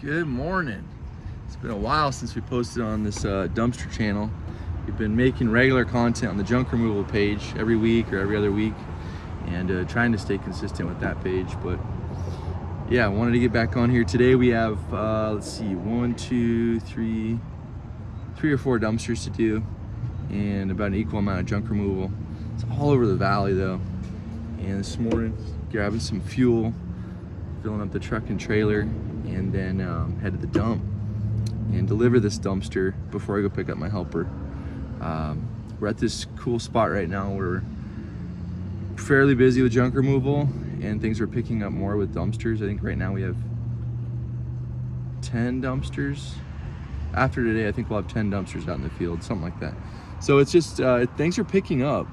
Good morning. It's been a while since we posted on this dumpster channel. We've been making regular content on the junk removal page every week or every other week, and trying to stay consistent with that page. But yeah, I wanted to get back on here today. We have let's see, three or four dumpsters to do, and about an equal amount of junk removal. It's all over the valley though. And this morning, grabbing some fuel, filling up the truck and trailer, and then head to the dump and deliver this dumpster before I go pick up my helper. We're at this cool spot right now. We're fairly busy with junk removal, and things are picking up more with dumpsters. I think right now we have 10 dumpsters. After today, I think we'll have 10 dumpsters out in the field, something like that. So it's just, things are picking up,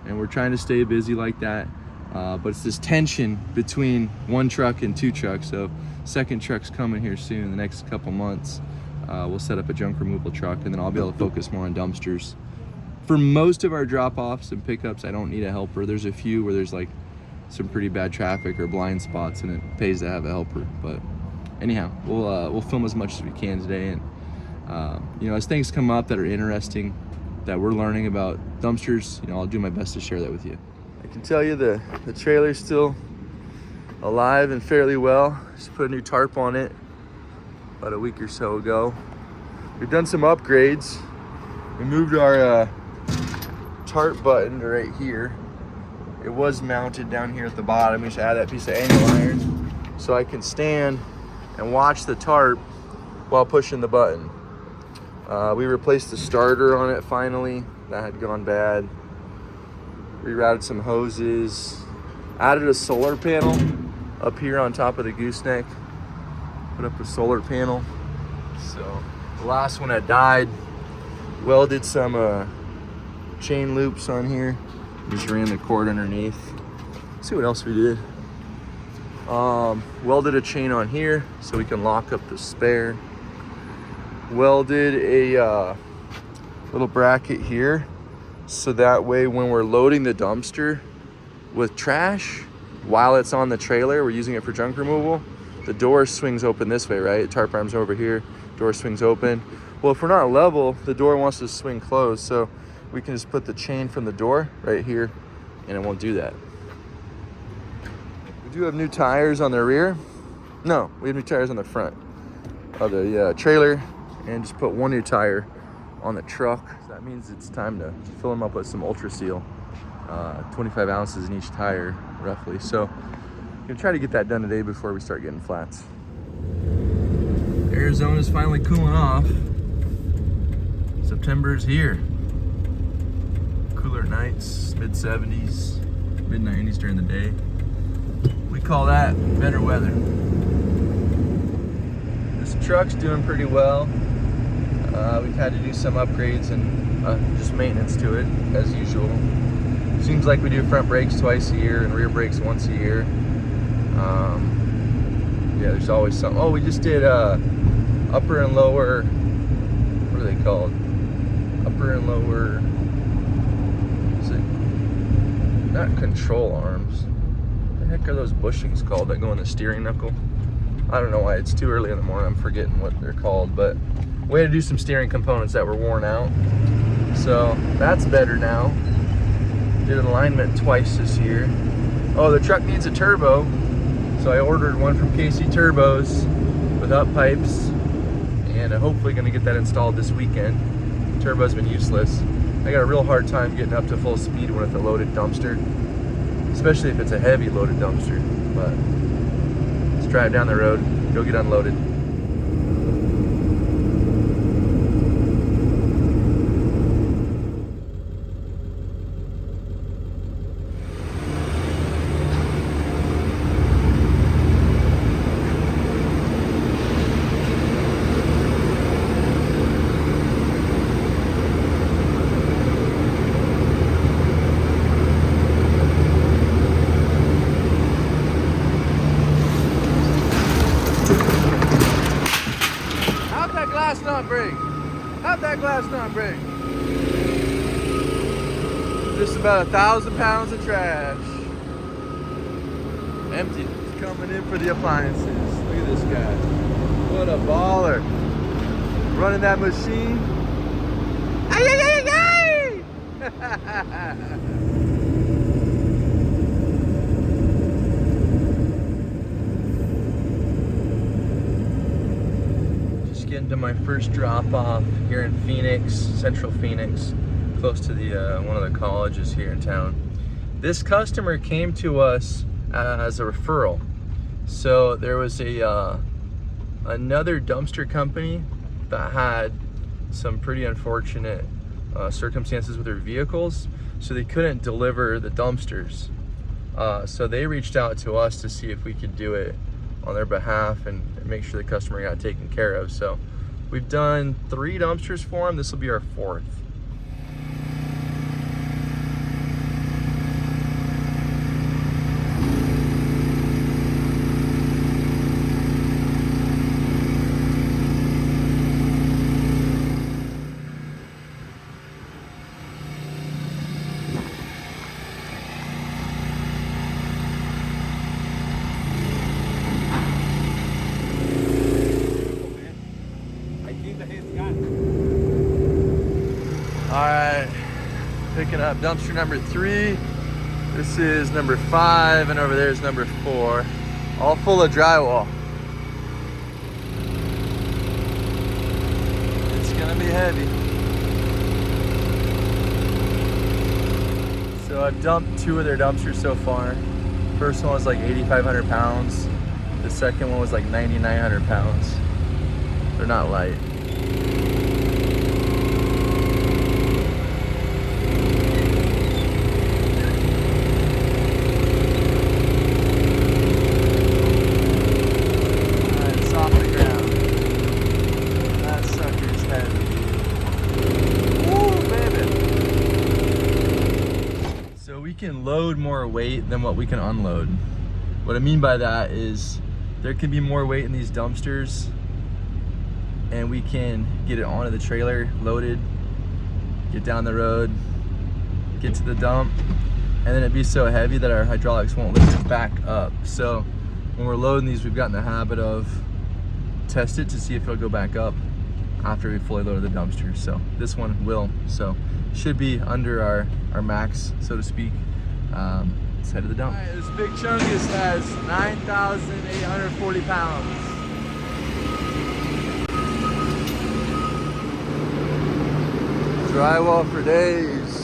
and we're trying to stay busy like that. But it's this tension between one truck and two trucks. So second truck's coming here soon. The next couple months, we'll set up a junk removal truck, and then I'll be able to focus more on dumpsters. For most of our drop-offs and pickups, I don't need a helper. There's a few where there's like some pretty bad traffic or blind spots, and it pays to have a helper. But anyhow, we'll film as much as we can today, and you know, as things come up that are interesting, that we're learning about dumpsters, you know, I'll do my best to share that with you. I can tell you the trailer's still alive and fairly well. Just put a new tarp on it about a week or so ago. We've done some upgrades. We moved our tarp button to right here. It was mounted down here at the bottom. We just add that piece of angle iron so I can stand and watch the tarp while pushing the button. We replaced the starter on it finally. That had gone bad. Rerouted some hoses. Added a solar panel up here on top of the gooseneck. Put up a solar panel. So the last one had died. Welded some chain loops on here. Just ran the cord underneath. Let's see what else we did. Welded a chain on here so we can lock up the spare. Welded a little bracket here so that way when we're loading the dumpster with trash while it's on the trailer, we're using it for junk removal, the door swings open this way, right? Tarp arm's over here, door swings open. Well, if we're not level, the door wants to swing closed, so we can just put the chain from the door right here and it won't do that. We do have new tires on the rear. No, we have new tires on the front of the trailer, and just put one new tire on the truck. So that means it's time to fill them up with some Ultra Seal, 25 ounces in each tire roughly. So I'm gonna try to get that done today before we start getting flats. Arizona's finally cooling off. September's here. Cooler nights, mid 70s, mid 90s during the day. We call that better weather. This truck's doing pretty well. We've had to do some upgrades and just maintenance to it as usual. Seems like we do front brakes twice a year and rear brakes once a year. Yeah, there's always something. Oh, we just did upper and lower, what are they called? Upper and lower, is it, not control arms. What the heck are those bushings called that go in the steering knuckle? I don't know why, it's too early in the morning, I'm forgetting what they're called, but we had to do some steering components that were worn out. So that's better now. Did an alignment twice this year. Oh, the truck needs a turbo. So I ordered one from KC Turbos with up pipes, and I'm hopefully gonna get that installed this weekend. Turbo's been useless. I got a real hard time getting up to full speed with a loaded dumpster, especially if it's a heavy loaded dumpster. But let's drive down the road, go get unloaded. Not break. How'd that glass not break? Just about 1,000 pounds of trash. Empty. It's coming in for the appliances. Look at this guy. What a baller. Running that machine. Ay, ay, ay, ay. Just getting to my first drop off here in Phoenix, Central Phoenix, close to the one of the colleges here in town. This customer came to us as a referral. So there was another dumpster company that had some pretty unfortunate circumstances with their vehicles, so they couldn't deliver the dumpsters. So they reached out to us to see if we could do it on their behalf and make sure the customer got taken care of. So we've done 3 dumpsters for them. This will be our 4th. Alright, picking up dumpster number 3. This is number 5, and over there is number 4. All full of drywall. It's gonna be heavy. So I've dumped 2 of their dumpsters so far. First one was like 8,500 pounds. The second one was like 9,900 pounds. They're not light. Can load more weight than what we can unload. What I mean by that is there can be more weight in these dumpsters and we can get it onto the trailer, loaded, get down the road, get to the dump, and then it'd be so heavy that our hydraulics won't lift it back up. So when we're loading these, we've gotten the habit of test it to see if it'll go back up after we fully loaded the dumpster. So this one will. So should be under our max, so to speak. Let's head to the dump. All right, this big chungus has 9,840 pounds. Drywall for days.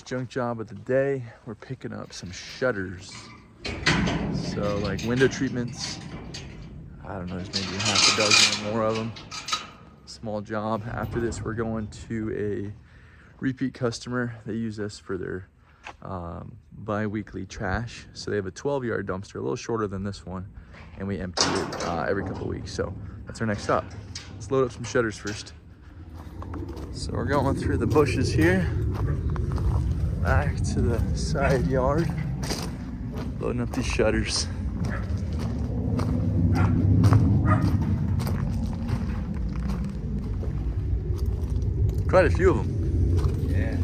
Junk job of the day. We're picking up some shutters, so like window treatments. I don't know, there's maybe half a dozen or more of them. Small job. After this, we're going to a repeat customer. They use us for their bi-weekly trash. So they have a 12-yard dumpster, a little shorter than this one, and we empty it every couple weeks. So that's our next stop. Let's load up some shutters first. So we're going through the bushes here, back to the side yard, loading up these shutters. Quite a few of them. Yeah.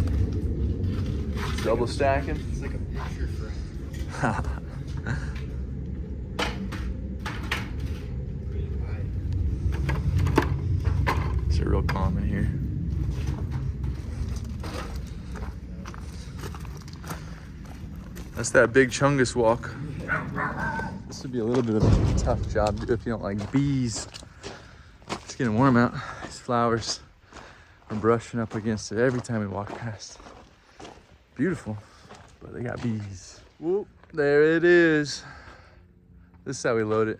Double stacking. It's like a picture frame. It's real common here. That's that big chungus walk. This would be a little bit of a tough job to do if you don't like bees. It's getting warm out. These flowers are brushing up against it every time we walk past. Beautiful, but they got bees. Whoop, there it is. This is how we load it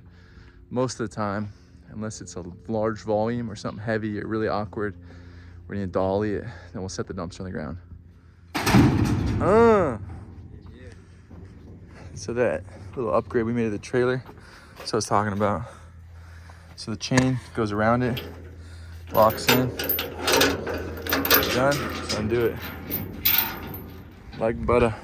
most of the time, unless it's a large volume or something heavy or really awkward. We're gonna dolly it, then we'll set the dumpster on the ground. So that little upgrade we made to the trailer, so I was talking about. So the chain goes around it, locks in, done, so undo it. like butter.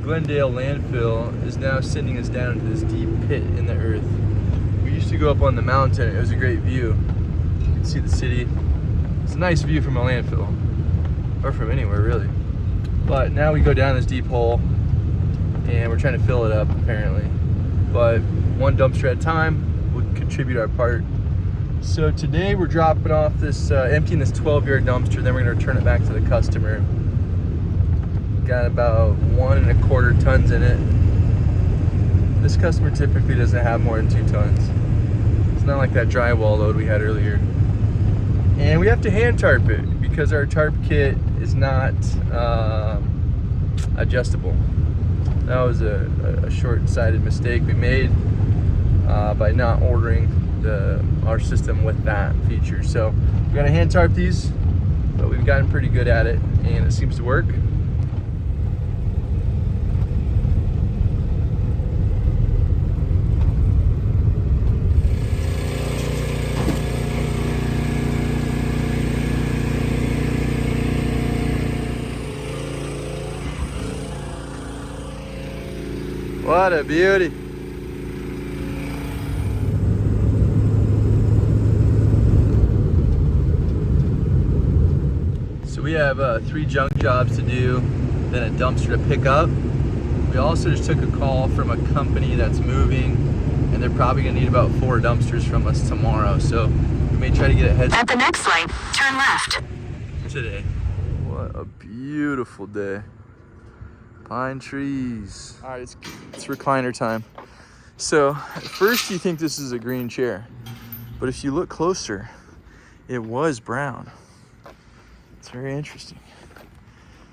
Glendale Landfill is now sending us down into this deep pit in the earth. We used to go up on the mountain. It was a great view. You can see the city. It's a nice view from a landfill, or from anywhere really. But now we go down this deep hole and we're trying to fill it up apparently. But one dumpster at a time, we'll contribute our part. So today we're dropping off this, emptying this 12-yard dumpster, then we're gonna return it back to the customer. Got about 1.25 tons in it. This customer typically doesn't have more than 2 tons. It's not like that drywall load we had earlier. And we have to hand tarp it because our tarp kit is not adjustable. That was a short-sighted mistake we made by not ordering our system with that feature. So we gotta hand tarp these, but we've gotten pretty good at it and it seems to work. What a beauty. So we have 3 junk jobs to do, then a dumpster to pick up. We also just took a call from a company that's moving, and they're probably gonna need about 4 dumpsters from us tomorrow. So we may try to get ahead. At the next light, turn left. Today. What a beautiful day. Pine trees. All right, it's recliner time. So at first you think this is a green chair, but if you look closer, it was brown. It's very interesting.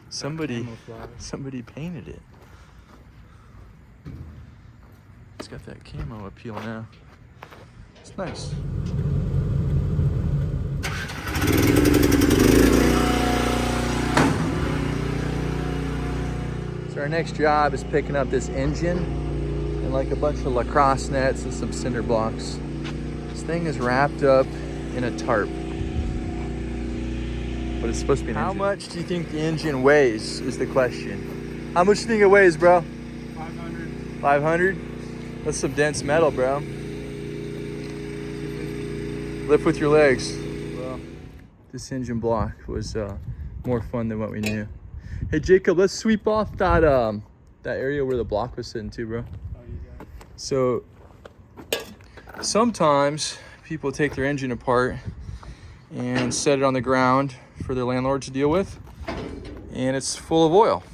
Somebody painted it. It's got that camo appeal now. It's nice. So our next job is picking up this engine and like a bunch of lacrosse nets and some cinder blocks. This thing is wrapped up in a tarp, but it's supposed to be an engine. How much do you think the engine weighs is the question. How much do you think it weighs, bro? 500. 500? That's some dense metal, bro. Lift with your legs. Well, this engine block was more fun than what we knew. Hey Jacob, let's sweep off that that area where the block was sitting too, bro. Oh, you got it. So sometimes people take their engine apart and set it on the ground for their landlord to deal with, and it's full of oil.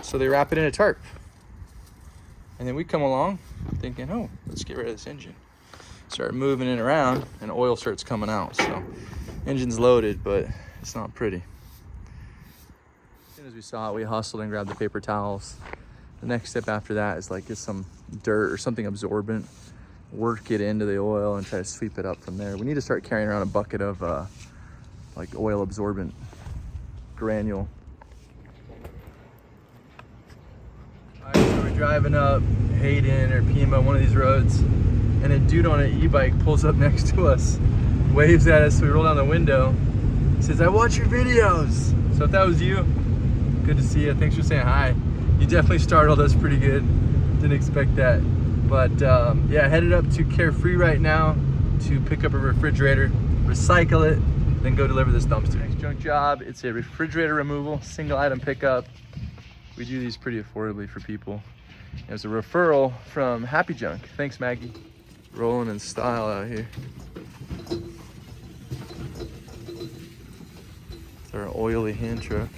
So they wrap it in a tarp. And then we come along thinking, oh, let's get rid of this engine. Start moving it around and oil starts coming out. So engine's loaded, but it's not pretty. As soon as we saw it, we hustled and grabbed the paper towels. The next step after that is like get some dirt or something absorbent, work it into the oil and try to sweep it up from there. We need to start carrying around a bucket of like oil absorbent granule. All right, so we're driving up Hayden or Pima, one of these roads, and a dude on an e-bike pulls up next to us, waves at us, so we roll down the window. He says, "I watch your videos." So if that was you, good to see you. Thanks for saying hi. You definitely startled us pretty good. Didn't expect that. But yeah, headed up to Carefree right now to pick up a refrigerator, recycle it, then go deliver this dumpster. Next junk job, it's a refrigerator removal, single item pickup. We do these pretty affordably for people. It was a referral from Happy Junk. Thanks, Maggie. Rolling in style out here. It's our oily hand truck.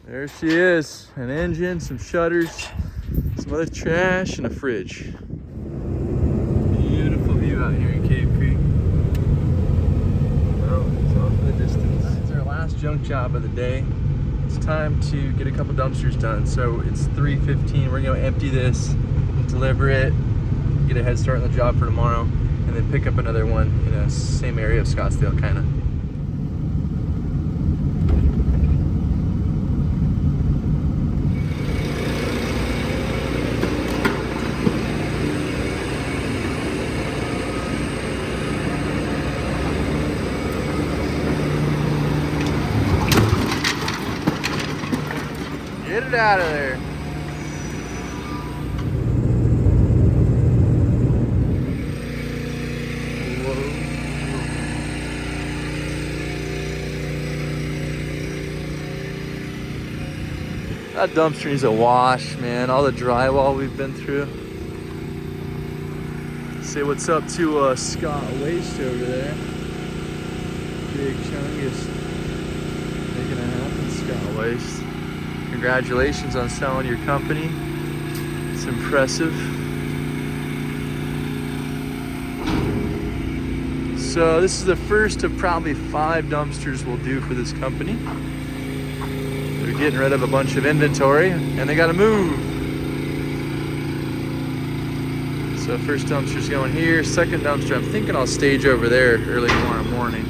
There she is, an engine, some shutters, some other trash, and a fridge. Beautiful view out here in Cave Creek. Oh, it's off in the distance. It's our last junk job of the day. It's time to get a couple dumpsters done. So it's 3:15. We're gonna empty this, deliver it, get a head start on the job for tomorrow, and then pick up another one in the same area of Scottsdale, kind of. Get it out of there. That dumpster needs a wash, man. All the drywall we've been through. Say what's up to Scott Waste over there. Big Chungus making it happen, Scott Waste. Congratulations on selling your company. It's impressive. So this is the first of probably 5 dumpsters we'll do for this company. They're getting rid of a bunch of inventory and they gotta move. So first dumpster's going here, second dumpster I'm thinking I'll stage over there early tomorrow morning.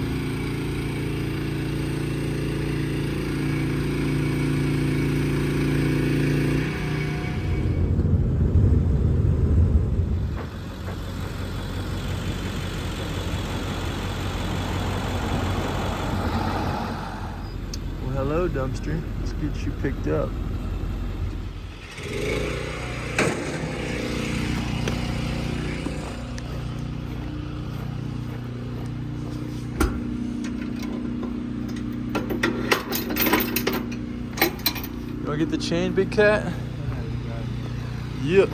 Hello, dumpster. Let's get you picked up. You wanna get the chain, big cat? Yep.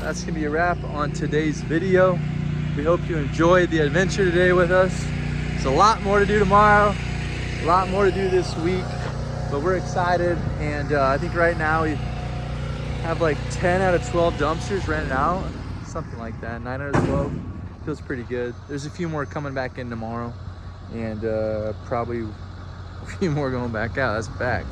That's gonna be a wrap on today's video. We hope you enjoyed the adventure today with us. There's a lot more to do tomorrow, a lot more to do this week, but we're excited. And I think right now we have like 10 out of 12 dumpsters rented out, something like that. 9 out of 12 feels pretty good. There's a few more coming back in tomorrow, and probably a few more going back out. That's a fact.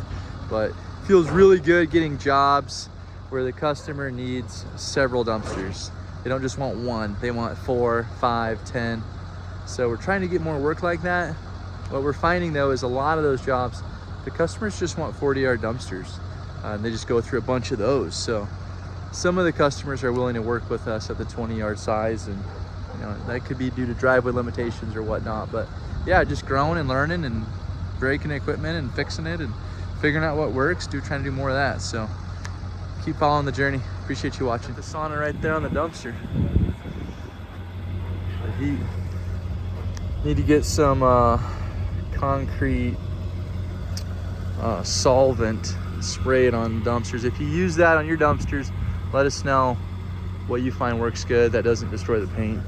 But feels really good getting jobs where the customer needs several dumpsters. They don't just want one, they want 4, 5, 10. So we're trying to get more work like that. What we're finding though is a lot of those jobs, the customers just want 40-yard dumpsters. And they just go through a bunch of those. So some of the customers are willing to work with us at the 20-yard size, and you know, that could be due to driveway limitations or whatnot. But yeah, just growing and learning and breaking equipment and fixing it and figuring out what works, trying to do more of that. So keep following the journey. Appreciate you watching. The sauna right there on the dumpster. The heat. Need to get some concrete solvent sprayed on dumpsters. If you use that on your dumpsters, let us know what you find works good that doesn't destroy the paint.